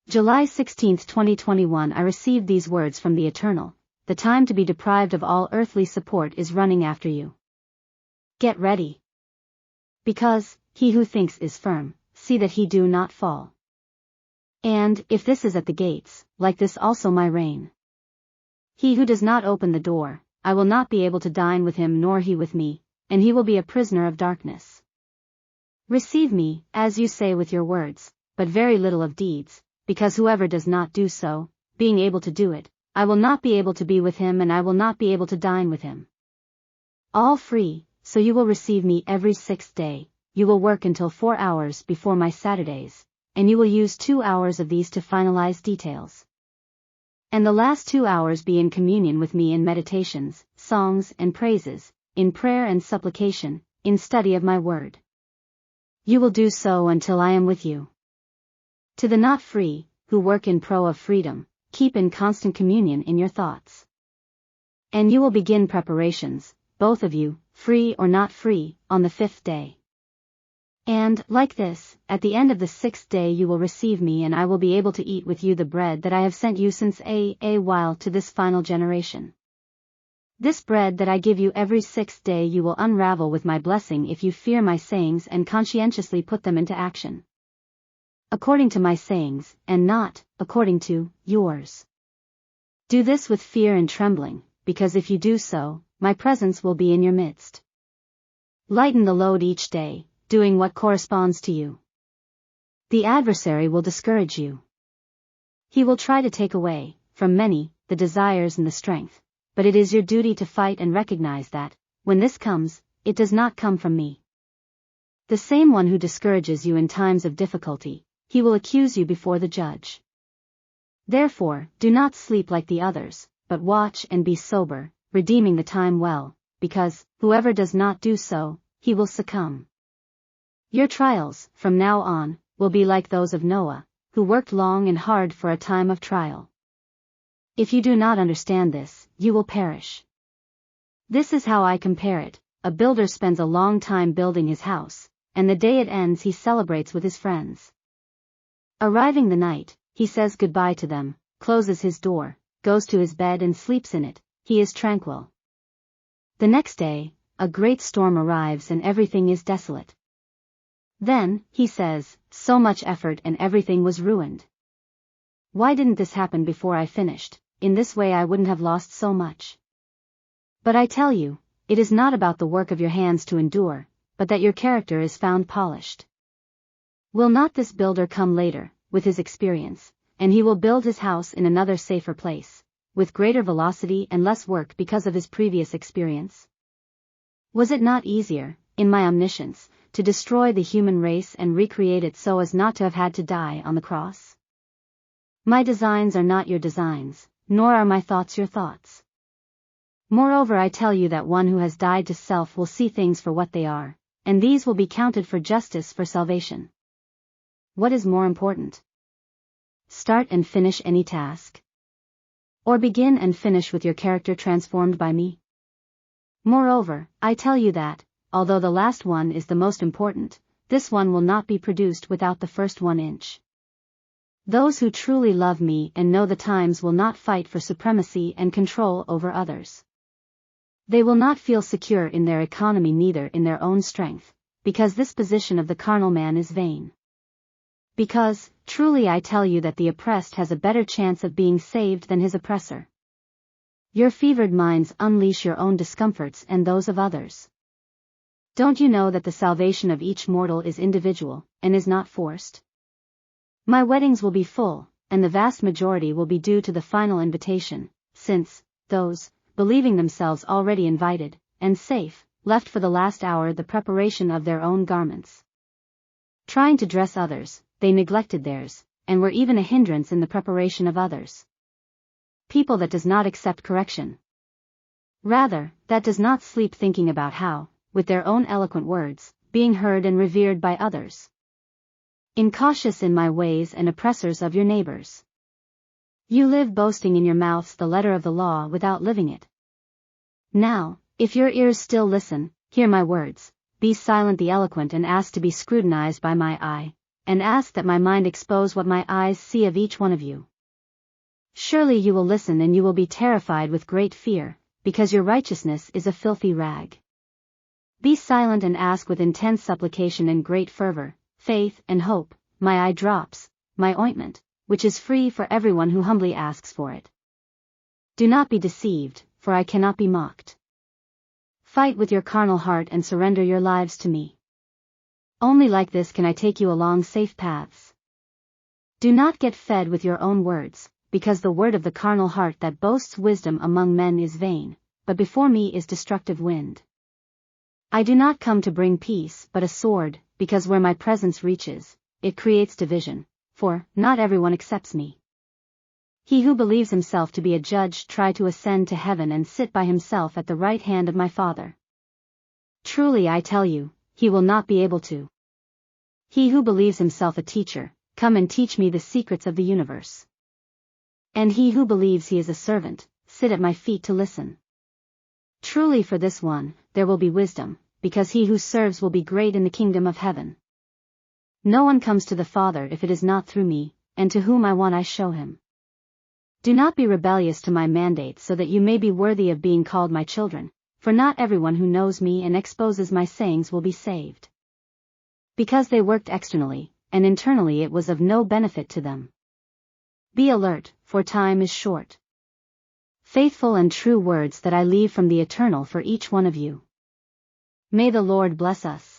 July 16, 2021. I received these words from the Eternal. The time to be deprived of all earthly support is running after you. Get ready. Because, he who thinks is firm, see that he do not fall. And, if this is at the gates, like this also my reign. He who does not open the door, I will not be able to dine with him nor he with me, and he will be a prisoner of darkness. Receive me, as you say with your words, but very little of deeds, because whoever does not do so, being able to do it, I will not be able to be with him and I will not be able to dine with him. All free, so you will receive me every 6th day, you will work until 4 hours before my Saturdays, and you will use 2 hours of these to finalize details. And the last 2 hours be in communion with me in meditations, songs and praises, in prayer and supplication, in study of my word. You will do so until I am with you. To the not free, who work in pro of freedom, keep in constant communion in your thoughts. And you will begin preparations, both of you, free or not free, on the 5th day. And, like this, at the end of the 6th day you will receive me and I will be able to eat with you the bread that I have sent you since a while to this final generation. This bread that I give you every 6th day you will unravel with my blessing if you fear my sayings and conscientiously put them into action. According to my sayings, and not, according to, yours. Do this with fear and trembling, because if you do so, my presence will be in your midst. Lighten the load each day, doing what corresponds to you. The adversary will discourage you. He will try to take away, from many, the desires and the strength, but it is your duty to fight and recognize that, when this comes, it does not come from me. The same one who discourages you in times of difficulty, he will accuse you before the judge. Therefore, do not sleep like the others, but watch and be sober, redeeming the time well, because, whoever does not do so, he will succumb. Your trials, from now on, will be like those of Noah, who worked long and hard for a time of trial. If you do not understand this, you will perish. This is how I compare it. A builder spends a long time building his house, and the day it ends he celebrates with his friends. Arriving the night, he says goodbye to them, closes his door, goes to his bed and sleeps in it. He is tranquil. The next day, a great storm arrives and everything is desolate. Then, he says, so much effort and everything was ruined. Why didn't this happen before I finished? In this way I wouldn't have lost so much. But I tell you, it is not about the work of your hands to endure, but that your character is found polished. Will not this builder come later, with his experience, and he will build his house in another safer place, with greater velocity and less work because of his previous experience? Was it not easier, in my omniscience, to destroy the human race and recreate it so as not to have had to die on the cross? My designs are not your designs, nor are my thoughts your thoughts. Moreover, I tell you that one who has died to self will see things for what they are, and these will be counted for justice for salvation. What is more important? Start and finish any task? Or begin and finish with your character transformed by me? Moreover, I tell you that, although the last one is the most important, this one will not be produced without the first 1 inch. Those who truly love me and know the times will not fight for supremacy and control over others. They will not feel secure in their economy neither in their own strength, because this position of the carnal man is vain. Because, truly I tell you that the oppressed has a better chance of being saved than his oppressor. Your fevered minds unleash your own discomforts and those of others. Don't you know that the salvation of each mortal is individual, and is not forced? My weddings will be full, and the vast majority will be due to the final invitation, since, those, believing themselves already invited, and safe, left for the last hour the preparation of their own garments. Trying to dress others, they neglected theirs, and were even a hindrance in the preparation of others. People that does not accept correction. Rather, that does not sleep thinking about how, with their own eloquent words, being heard and revered by others. Incautious in my ways and oppressors of your neighbors. You live boasting in your mouths the letter of the law without living it. Now, if your ears still listen, hear my words, be silent the eloquent and ask to be scrutinized by my eye, and ask that my mind expose what my eyes see of each one of you. Surely you will listen and you will be terrified with great fear, because your righteousness is a filthy rag. Be silent and ask with intense supplication and great fervor, faith and hope, my eye drops, my ointment, which is free for everyone who humbly asks for it. Do not be deceived, for I cannot be mocked. Fight with your carnal heart and surrender your lives to me. Only like this can I take you along safe paths. Do not get fed with your own words, because the word of the carnal heart that boasts wisdom among men is vain, but before me is destructive wind. I do not come to bring peace but a sword, because where my presence reaches, it creates division, for not everyone accepts me. He who believes himself to be a judge try to ascend to heaven and sit by himself at the right hand of my Father. Truly I tell you, he will not be able to. He who believes himself a teacher, come and teach me the secrets of the universe. And he who believes he is a servant, sit at my feet to listen. Truly for this one, there will be wisdom, because he who serves will be great in the kingdom of heaven. No one comes to the Father if it is not through me, and to whom I want I show him. Do not be rebellious to my mandate so that you may be worthy of being called my children, for not everyone who knows me and exposes my sayings will be saved. Because they worked externally, and internally it was of no benefit to them. Be alert, for time is short. Faithful and true words that I leave from the Eternal for each one of you. May the Lord bless us.